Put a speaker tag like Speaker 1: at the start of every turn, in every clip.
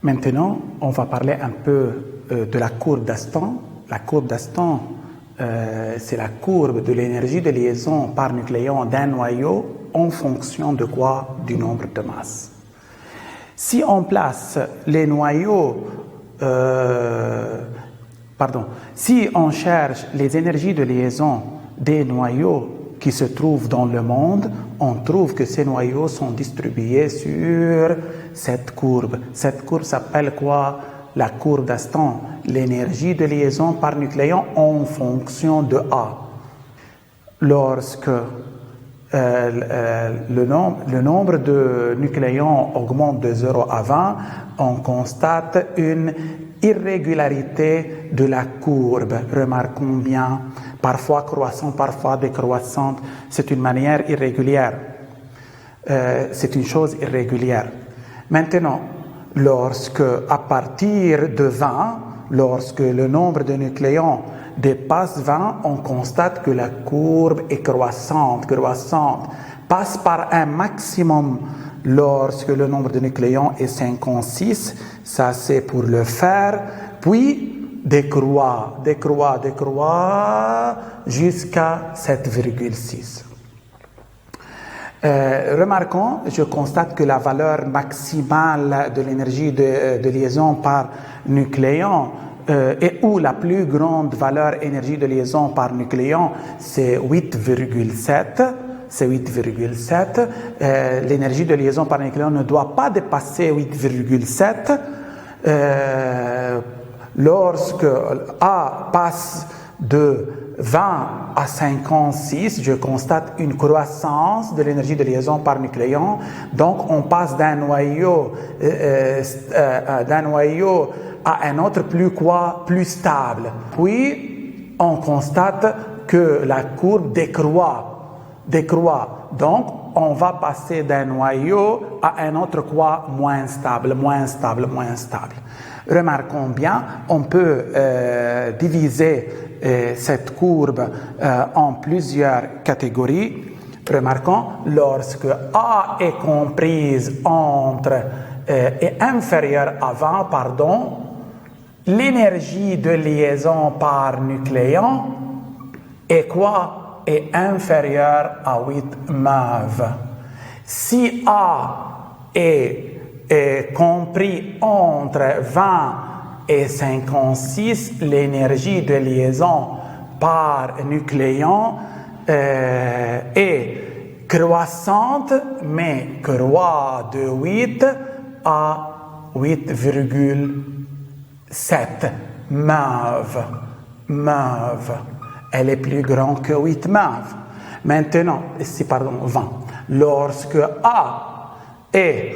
Speaker 1: Maintenant, on va parler un peu de la courbe d'Aston. La courbe d'Aston, c'est la courbe de l'énergie de liaison par nucléon d'un noyau en fonction de quoi? Du nombre de masses. Si on place les noyaux, si on cherche les énergies de liaison des noyaux qui se trouvent dans le monde, on trouve que ces noyaux sont distribués sur cette courbe. Cette courbe s'appelle quoi? La courbe d'Aston, l'énergie de liaison par nucléon en fonction de A. Lorsque le nombre de nucléons augmente de 0 à 20, on constate une irrégularité de la courbe. Remarquons bien, parfois croissante, parfois décroissante. C'est une manière irrégulière. C'est une chose irrégulière. Maintenant, lorsque, à partir de 20, lorsque le nombre de nucléons dépasse 20, on constate que la courbe est croissante, passe par un maximum lorsque le nombre de nucléons est 56, ça c'est pour le fer, puis décroît jusqu'à 7,6. Remarquons, je constate que la valeur maximale de l'énergie de liaison par nucléon et où la plus grande valeur énergie de liaison par nucléon, c'est 8,7. C'est 8,7. L'énergie de liaison par nucléon ne doit pas dépasser 8,7. Lorsque A passe de 20 à 56, je constate une croissance de l'énergie de liaison par nucléon. Donc, on passe d'un noyau à un autre plus stable. Puis, on constate que la courbe décroît. Donc, on va passer d'un noyau à un autre moins stable. Remarquons bien, on peut diviser cette courbe en plusieurs catégories. Remarquons, lorsque A est comprise est inférieure à 20, l'énergie de liaison par nucléon est quoi? Est inférieure à 8 MeV. Si A est compris entre 20 et 56, l'énergie de liaison par nucléon est croissante, mais croît de 8 à 8,7 MeV. Elle est plus grande que 8 MeV. Maintenant, 20. Lorsque A est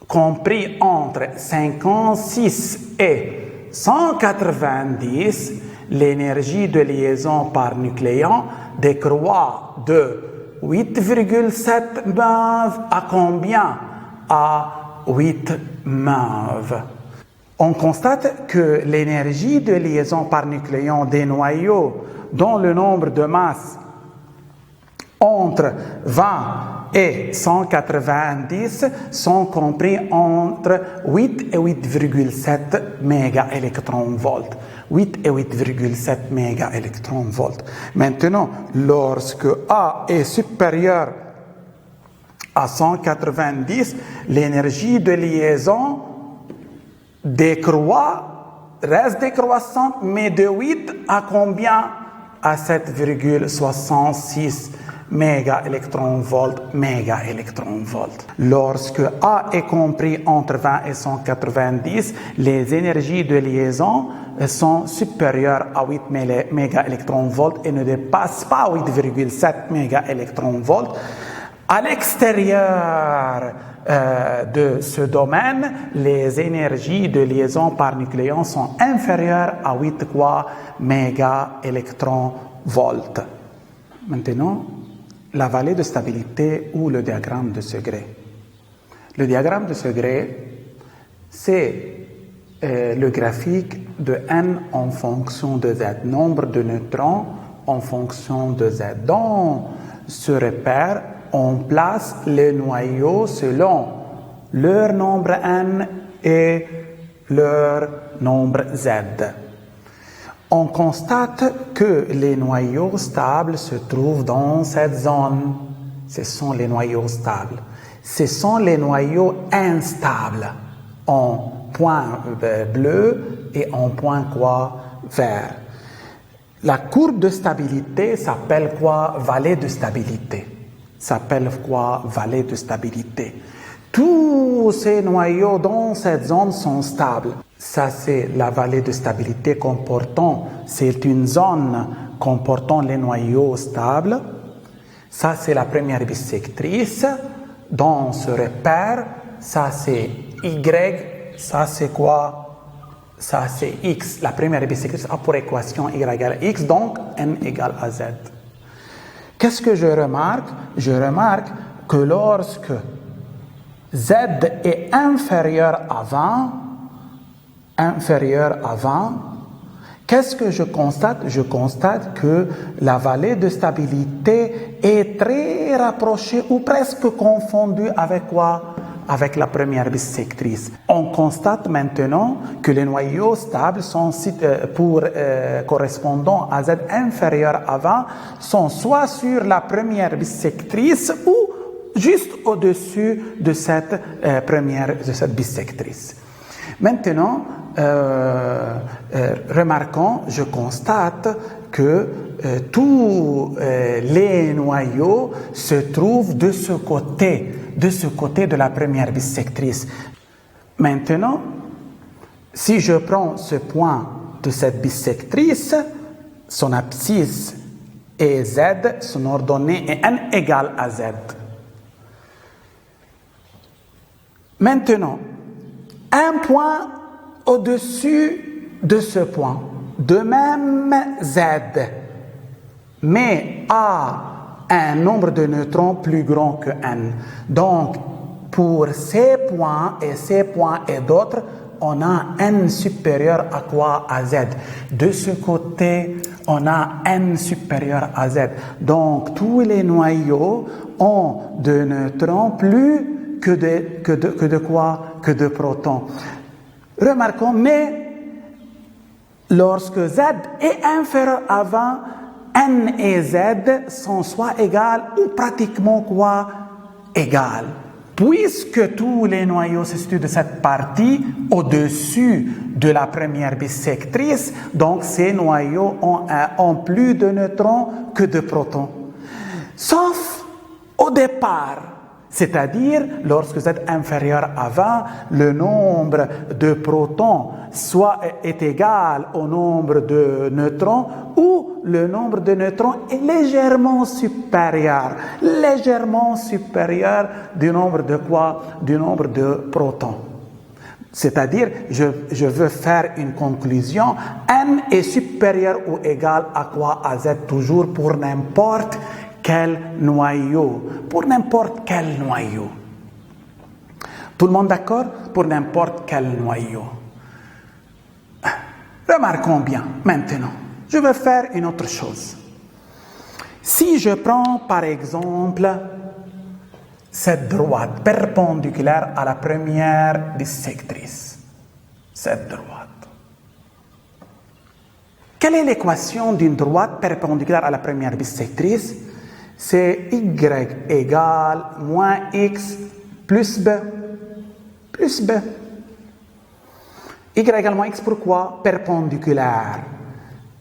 Speaker 1: compris entre 56 et 190, l'énergie de liaison par nucléon décroît de 8,7 MeV à combien? À 8 MeV. On constate que l'énergie de liaison par nucléon des noyaux dont le nombre de masses entre 20 et 190 sont compris entre 8 et 8,7 mégaélectronvolts. 8 et 8,7 mégaélectronvolts. Maintenant, lorsque A est supérieur à 190, l'énergie de liaison reste décroissante, mais de 8 à combien? À 7,66 mégaélectronvolts. Lorsque A est compris entre 20 et 190, les énergies de liaison sont supérieures à 8 mégaélectronvolts et ne dépassent pas 8,7 mégaélectronvolts. À l'extérieur de ce domaine, les énergies de liaison par nucléon sont inférieures à 8 mégaélectronvolts. Maintenant, la vallée de stabilité ou le diagramme de Segre. Le diagramme de Segre, c'est le graphique de n en fonction de z, nombre de neutrons en fonction de z. Dans ce repère, on place les noyaux selon leur nombre n et leur nombre Z. On constate que les noyaux stables se trouvent dans cette zone. Ce sont les noyaux stables. Ce sont les noyaux instables en point bleu et en point quoi vert. La courbe de stabilité s'appelle quoi? Vallée de stabilité. S'appelle quoi? Vallée de stabilité. Tous ces noyaux dans cette zone sont stables. Ça, c'est la vallée de stabilité c'est une zone comportant les noyaux stables. Ça, c'est la première bissectrice. Dans ce repère, ça, c'est Y. Ça, c'est quoi? Ça, c'est X. La première bissectrice a pour équation Y égale X, donc N égale à Z. Qu'est-ce que je remarque? Je remarque que lorsque Z est inférieur à 20, qu'est-ce que je constate? Je constate que la vallée de stabilité est très rapprochée ou presque confondue avec quoi? Avec la première bissectrice. On constate maintenant que les noyaux stables sont correspondant à Z inférieur à 20 sont soit sur la première bissectrice ou juste au-dessus de cette bissectrice. Maintenant, remarquons, je constate que tous les noyaux se trouvent de ce côté de la première bissectrice. Maintenant, si je prends ce point de cette bissectrice, son abscisse et Z, son ordonnée est N égale à Z. Maintenant, un point au-dessus de ce point, de même Z, mais a un nombre de neutrons plus grand que N. Donc, pour ces points et d'autres, on a N supérieur à quoi? À Z. De ce côté, on a N supérieur à Z. Donc, tous les noyaux ont de neutrons plus que de quoi? Que de protons. Remarquons, mais lorsque Z est inférieur à 20, N et Z sont soit égales ou pratiquement quoi? Égales. Puisque tous les noyaux se situent de cette partie au-dessus de la première bissectrice, donc ces noyaux ont plus de neutrons que de protons. Sauf au départ. C'est-à-dire, lorsque Z est inférieur à 20, le nombre de protons est égal au nombre de neutrons ou le nombre de neutrons est légèrement supérieur du nombre de quoi? Du nombre de protons. C'est-à-dire, je veux faire une conclusion, N est supérieur ou égal à quoi? À Z, toujours pour n'importe quel noyau. Pour n'importe quel noyau. Tout le monde d'accord? Pour n'importe quel noyau. Remarquons bien, maintenant, je vais faire une autre chose. Si je prends par exemple cette droite perpendiculaire à la première bissectrice, cette droite. Quelle est l'équation d'une droite perpendiculaire à la première bissectrice? C'est Y égale moins X plus B. Plus B. Y égale moins X, pourquoi? Perpendiculaire.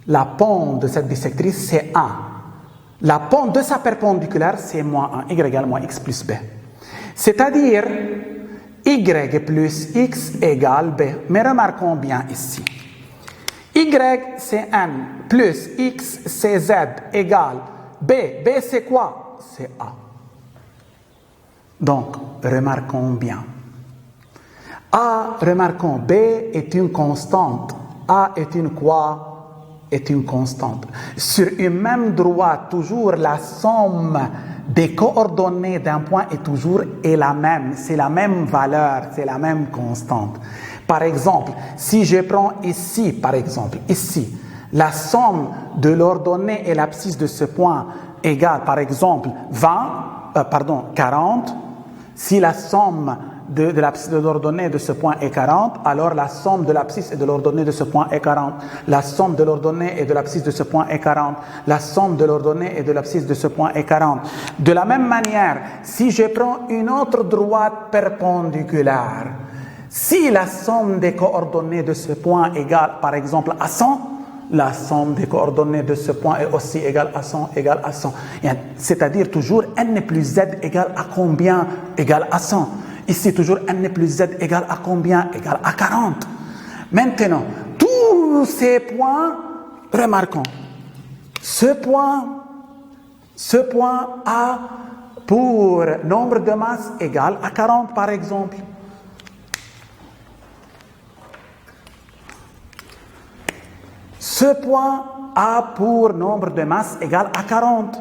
Speaker 1: La pente de cette bissectrice, c'est 1. La pente de sa perpendiculaire, c'est moins 1. Y égale moins X plus B. C'est-à-dire, Y plus X égale B. Mais remarquons bien ici. Y, c'est N, plus X, c'est Z, égale B. B, c'est quoi? C'est A. Donc, remarquons bien. A, remarquons, B est une constante. A est une quoi? Est une constante. Sur une même droite, toujours la somme des coordonnées d'un point est la même. C'est la même valeur, c'est la même constante. Par exemple, si je prends ici, la somme de l'ordonnée et l'abscisse de ce point égale, par exemple, 40. Si la somme de l'abscisse de l'ordonnée de ce point est 40, alors la somme de l'abscisse et de l'ordonnée de ce point est 40. La somme de l'ordonnée et de l'abscisse de ce point est 40. La somme de l'ordonnée et de l'abscisse de ce point est 40. De la même manière, si je prends une autre droite perpendiculaire, si la somme des coordonnées de ce point égale par exemple à 100, la somme des coordonnées de ce point est aussi égale à 100, égale à 100. C'est-à-dire toujours n plus z égale à combien? Égale à 100. Ici toujours n plus z égale à combien? Égale à 40. Maintenant, tous ces points, remarquons, ce point a pour nombre de masse égal à 40 par exemple. Ce point a pour nombre de masse égal à 40.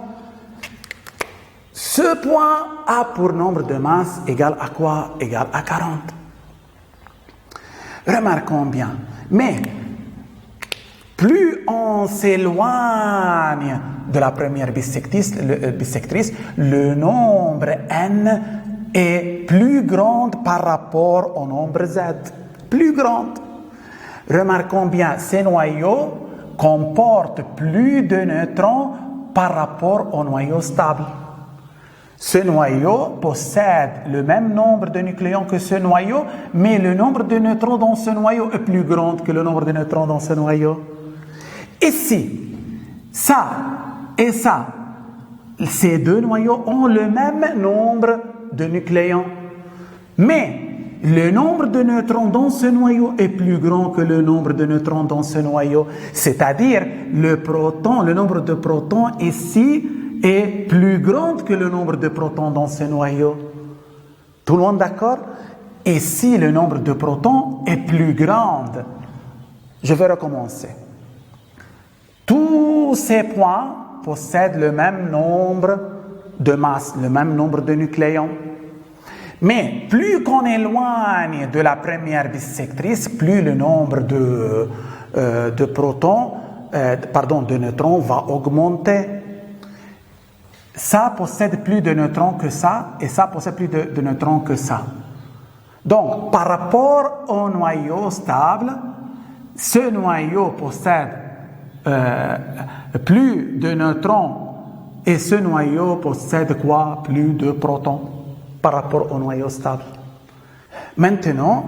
Speaker 1: Ce point a pour nombre de masse égal à quoi? Égal à 40. Remarquons bien. Mais plus on s'éloigne de la première bissectrice, le nombre n est plus grand par rapport au nombre z. Plus grand. Remarquons bien, ces noyaux comportent plus de neutrons par rapport au noyau stable. Ce noyau possède le même nombre de nucléons que ce noyau, mais le nombre de neutrons dans ce noyau est plus grand que le nombre de neutrons dans ce noyau. Ici, ça et ça, ces deux noyaux ont le même nombre de nucléons, mais le nombre de neutrons dans ce noyau est plus grand que le nombre de neutrons dans ce noyau. C'est-à-dire, le nombre de protons ici est plus grand que le nombre de protons dans ce noyau. Tout le monde d'accord? Ici, le nombre de protons est plus grand. Je vais recommencer. Tous ces points possèdent le même nombre de masses, le même nombre de nucléons. Mais plus qu'on éloigne de la première bissectrice, plus le nombre de neutrons va augmenter. Ça possède plus de neutrons que ça, et ça possède plus de neutrons que ça. Donc, par rapport au noyau stable, ce noyau possède plus de neutrons, et ce noyau possède quoi? Plus de protons par rapport au noyau stable. Maintenant,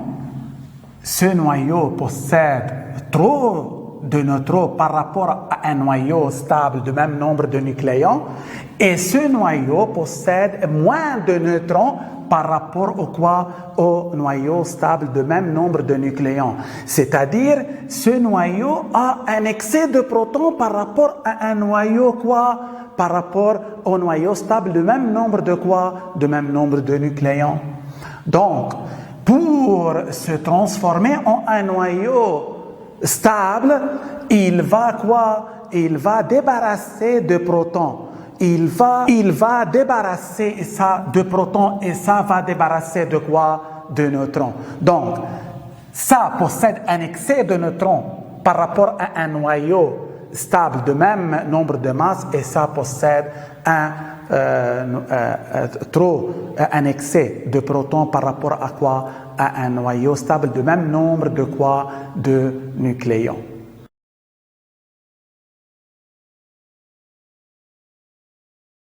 Speaker 1: ce noyau possède trop de neutrons par rapport à un noyau stable de même nombre de nucléons, et ce noyau possède moins de neutrons par rapport au noyau stable de même nombre de nucléons. C'est-à-dire, ce noyau a un excès de protons par rapport à un noyau par rapport au noyau stable de même nombre de même nombre de nucléons. Donc, pour se transformer en un noyau stable, il va débarrasser de protons. Il va débarrasser ça de protons, et ça va débarrasser de quoi? De neutrons. Donc, ça possède un excès de neutrons par rapport à un noyau stable de même nombre de masses, et ça possède un excès de protons par rapport à quoi? À un noyau stable de même nombre de nucléons.